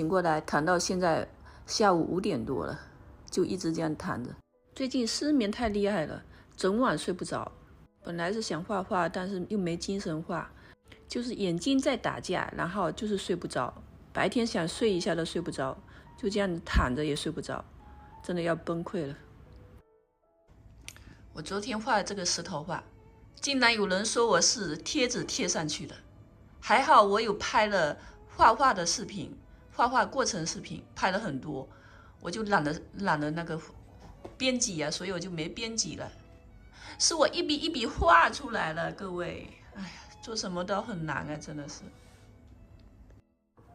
醒过来躺到现在下午5点多了，就一直这样躺着。最近失眠太厉害了，整晚睡不着。本来是想画画，但是又没精神画，就是眼睛在打架，然后就是睡不着。白天想睡一下都睡不着，就这样躺着也睡不着，真的要崩溃了。我昨天画的这个石头画，竟然有人说我是贴纸贴上去的，还好我有拍了画画的视频，画画过程视频拍了很多，我就懒得那个编辑啊，所以我就没编辑了。是我一笔一笔画出来了，各位，哎呀，做什么都很难啊，真的是。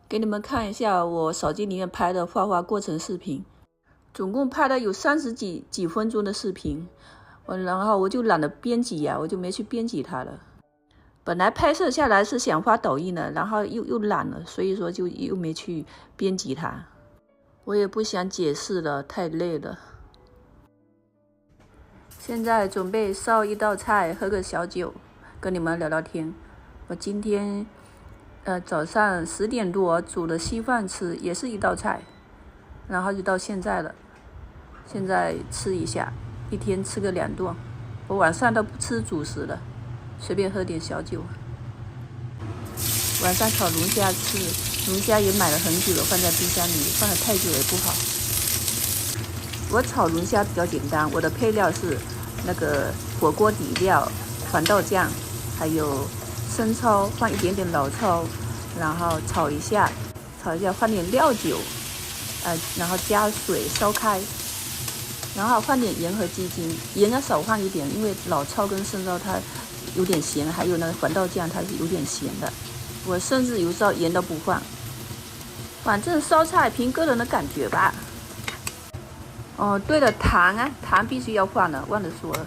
给你们看一下我手机里面拍的画画过程视频，总共拍了有30几分钟的视频，然后我就懒得编辑呀，我就没去编辑它了。本来拍摄下来是想发抖音的，然后又懒了，所以说就又没去编辑它。我也不想解释了，太累了。现在准备烧一道菜，喝个小酒，跟你们聊聊天。我今天早上10点多煮了稀饭吃，也是一道菜，然后就到现在了。现在吃一下，一天吃个2顿。我晚上都不吃主食了，随便喝点小酒。晚上炒龙虾吃，龙虾也买了很久了，放在冰箱里，放得太久也不好。我炒龙虾比较简单，我的配料是那个火锅底料、黄豆酱，还有生抽，放一点点老抽，然后炒一下，放点料酒，然后加水烧开，然后放点盐和鸡精，盐要少放一点，因为老抽跟生抽它有点咸，还有那个黄豆酱它是有点咸的，我甚至有时候盐都不放。反正烧菜凭个人的感觉吧。哦，对了，糖啊，糖必须要放的，忘了说了。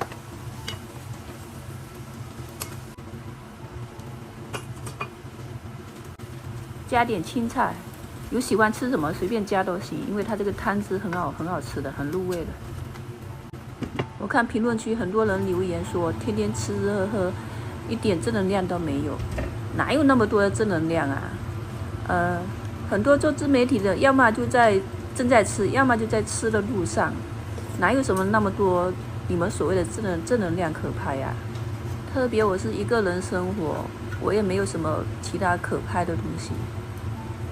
加点青菜，有喜欢吃什么随便加都行，因为它这个汤汁很好吃的，很入味的。我看评论区很多人留言说，天天吃吃喝，一点正能量都没有，哪有那么多的正能量啊？很多做自媒体的，要么就正在吃，要么就在吃的路上，哪有什么那么多你们所谓的正能量可拍呀？特别我是一个人生活，我也没有什么其他可拍的东西，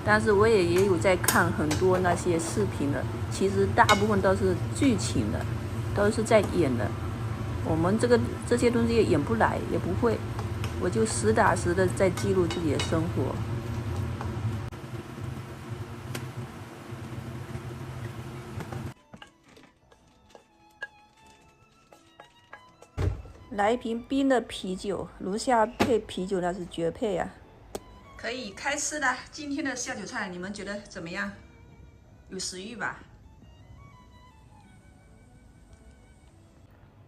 但是我也有在看很多那些视频的，其实大部分都是剧情的，都是在演的。我们这些东西也演不来，也不会，我就实打实的在记录自己的生活。来一瓶冰的啤酒，龙虾配啤酒那是绝配啊！可以开吃了，今天的下酒菜你们觉得怎么样？有食欲吧？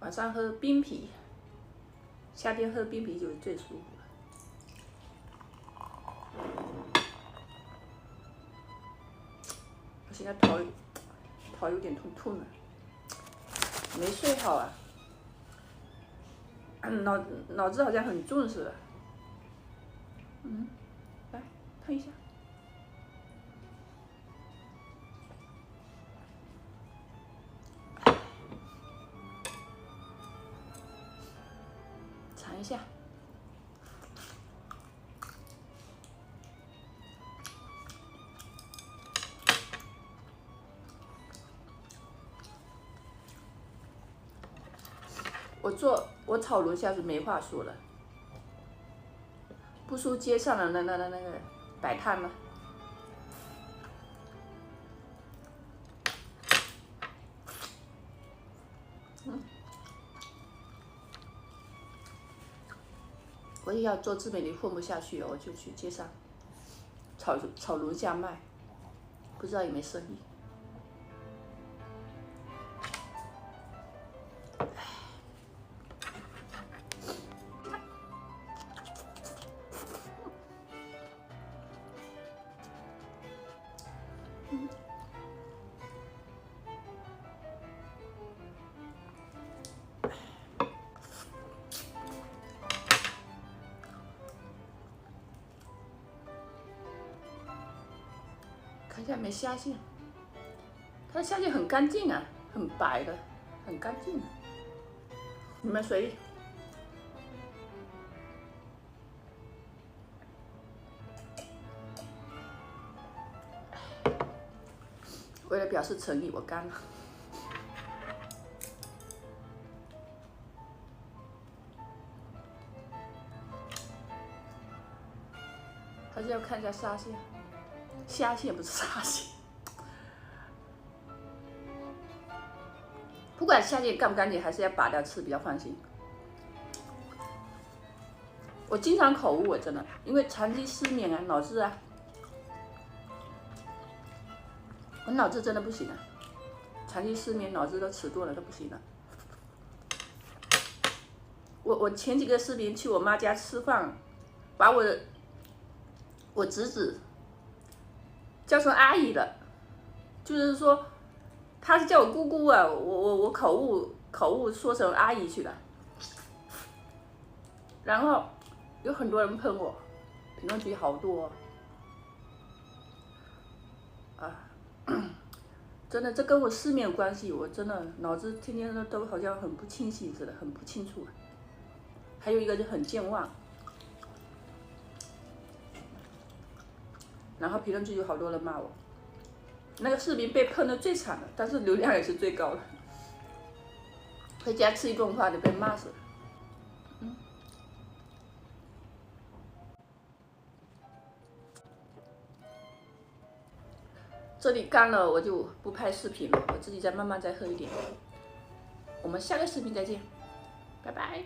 晚上喝冰啤，夏天喝冰啤酒最舒服了。我现在头有点痛了，没睡好啊。脑子好像很重似的。来碰一下。尝一下。我炒龙虾是没话说了，不输街上的那个摆摊了。我也要做自媒体混不下去，我就去街上炒龙虾卖，不知道有没有生意。看一下看没虾线，它的虾线很干净啊，很白的，很干净。你们随意。为了表示诚意，我干了。还是要看一下虾线，虾线不是虾线。不管虾线干不干净，还是要拔掉吃比较放心。我经常口误，真的，因为长期失眠啊，脑子啊，我脑子真的不行了，长期失眠，脑子都迟钝了，都不行了。我前几个视频去我妈家吃饭，把我侄子叫成阿姨了，就是说他是叫我姑姑啊，我口误说成阿姨去了，然后有很多人喷我，评论区好多啊，真的这跟我失眠有关系，我真的脑子天天都好像很不清醒似的，很不清楚。还有一个就很健忘，然后评论区有好多人骂我，那个视频被喷的最惨了，但是流量也是最高的。回家吃一顿饭就被骂死了。这里干了我就不拍视频了，我自己再慢慢再喝一点。我们下个视频再见，拜拜。